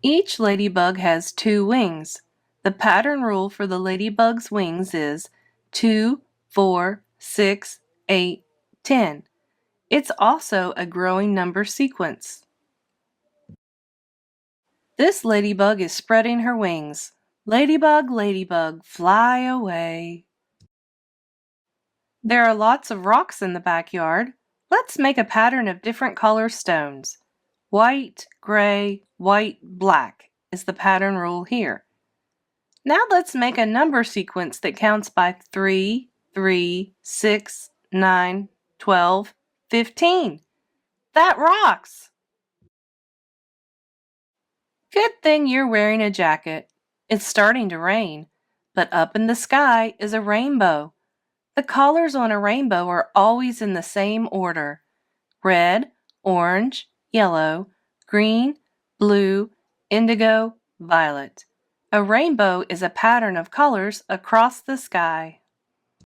Each ladybug has 2 wings. The pattern rule for the ladybug's wings is 2, 4, 6, 8, 10. It's also a growing number sequence. This ladybug is spreading her wings. Ladybug, ladybug, fly away. There are lots of rocks in the backyard. Let's make a pattern of different color stones. White, gray, white, black is the pattern rule here. Now let's make a number sequence that counts by 3, 3, 6, 9, 12, 15. That rocks! Good thing you're wearing a jacket. It's starting to rain, but up in the sky is a rainbow. The colors on a rainbow are always in the same order: red, orange, yellow, green, blue, indigo, violet. A rainbow is a pattern of colors across the sky.